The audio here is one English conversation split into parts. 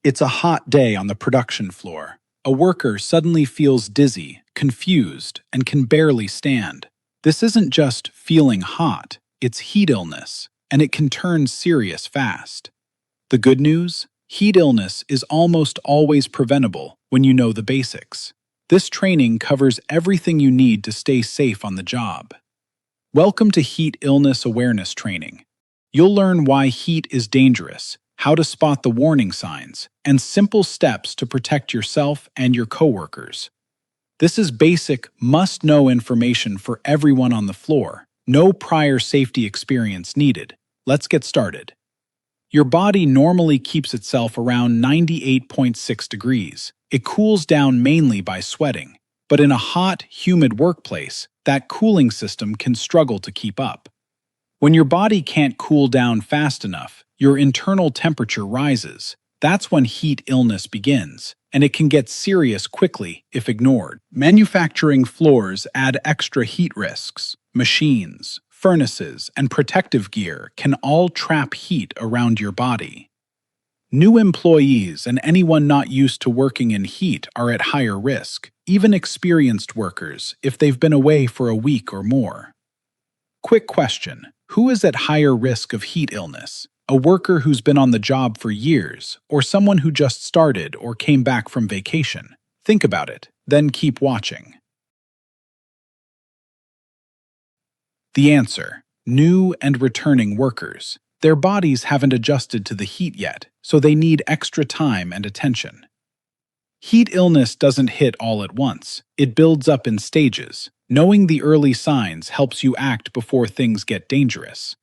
It's a hot day on the production floor. A worker suddenly feels dizzy, confused, and can barely stand. This isn't just feeling hot, it's heat illness, and it can turn serious fast. The good news? Heat illness is almost always preventable when you know the basics. This training covers everything you need to stay safe on the job. Welcome to Heat Illness Awareness Training. You'll learn why heat is dangerous, how to spot the warning signs, and simple steps to protect yourself and your coworkers. This is basic, must-know information for everyone on the floor. No prior safety experience needed. Let's get started. Your body normally keeps itself around 98.6 degrees. It cools down mainly by sweating. But in a hot, humid workplace, that cooling system can struggle to keep up. When your body can't cool down fast enough, your internal temperature rises. That's when heat illness begins, and it can get serious quickly if ignored. Manufacturing floors add extra heat risks. Machines, furnaces, and protective gear can all trap heat around your body. New employees and anyone not used to working in heat are at higher risk, even experienced workers if they've been away for a week or more. Quick question: who is at higher risk of heat illness? A worker who's been on the job for years, or someone who just started or came back from vacation? Think about it, then keep watching. The answer: new and returning workers. Their bodies haven't adjusted to the heat yet, so they need extra time and attention. Heat illness doesn't hit all at once. It builds up in stages. Knowing the early signs helps you act before things get dangerous.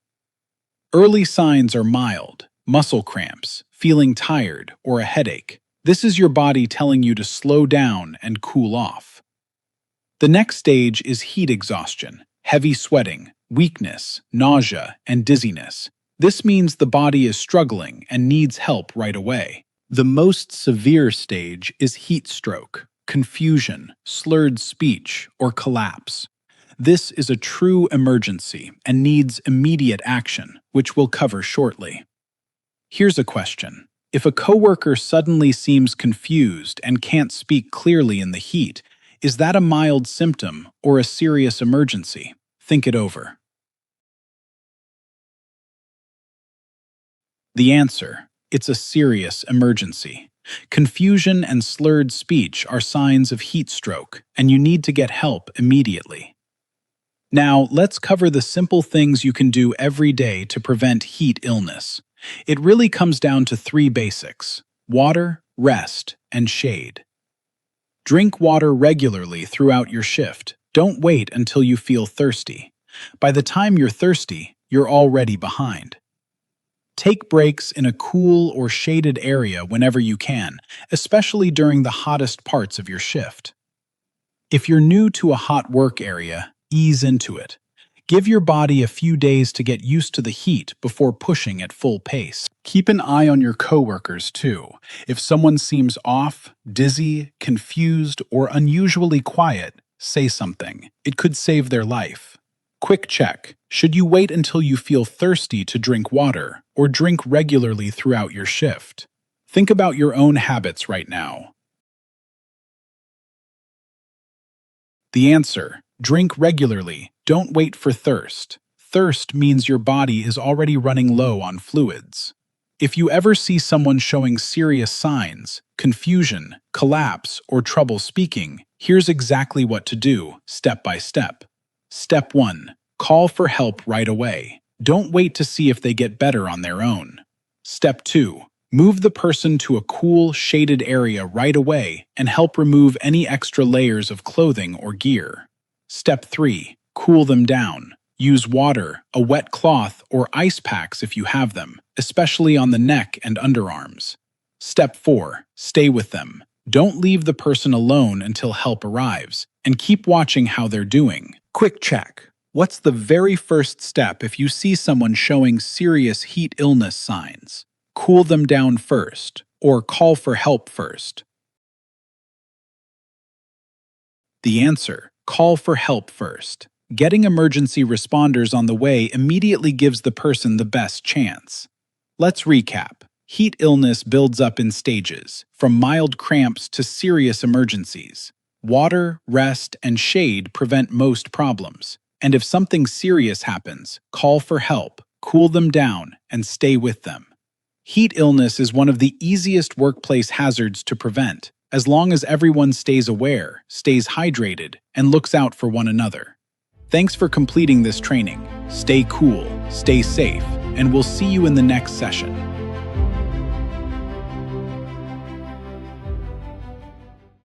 Early signs are mild: muscle cramps, feeling tired, or a headache. This is your body telling you to slow down and cool off. The next stage is heat exhaustion: heavy sweating, weakness, nausea, and dizziness. This means the body is struggling and needs help right away. The most severe stage is heat stroke: confusion, slurred speech, or collapse. This is a true emergency and needs immediate action, which we'll cover shortly. Here's a question. If a coworker suddenly seems confused and can't speak clearly in the heat, is that a mild symptom or a serious emergency? Think it over. The answer: it's a serious emergency. Confusion and slurred speech are signs of heat stroke, and you need to get help immediately. Now, let's cover the simple things you can do every day to prevent heat illness. It really comes down to three basics: water, rest, and shade. Drink water regularly throughout your shift. Don't wait until you feel thirsty. By the time you're thirsty, you're already behind. Take breaks in a cool or shaded area whenever you can, especially during the hottest parts of your shift. If you're new to a hot work area, ease into it. Give your body a few days to get used to the heat before pushing at full pace. Keep an eye on your coworkers too. If someone seems off, dizzy, confused, or unusually quiet, say something. It could save their life. Quick check: should you wait until you feel thirsty to drink water, or drink regularly throughout your shift? Think about your own habits right now. The answer: drink regularly. Don't wait for thirst. Thirst means your body is already running low on fluids. If you ever see someone showing serious signs, confusion, collapse, or trouble speaking, here's exactly what to do, step by step. Step 1. Call for help right away. Don't wait to see if they get better on their own. Step 2. Move the person to a cool, shaded area right away and help remove any extra layers of clothing or gear. Step 3. Cool them down. Use water, a wet cloth, or ice packs if you have them, especially on the neck and underarms. Step 4. Stay with them. Don't leave the person alone until help arrives, and keep watching how they're doing. Quick check. What's the very first step if you see someone showing serious heat illness signs? Cool them down first, or call for help first. The answer: call for help first. Getting emergency responders on the way immediately gives the person the best chance. Let's recap. Heat illness builds up in stages, from mild cramps to serious emergencies. Water, rest, and shade prevent most problems. And if something serious happens, call for help, cool them down, and stay with them. Heat illness is one of the easiest workplace hazards to prevent, as long as everyone stays aware, stays hydrated, and looks out for one another. Thanks for completing this training. Stay cool, stay safe, and we'll see you in the next session.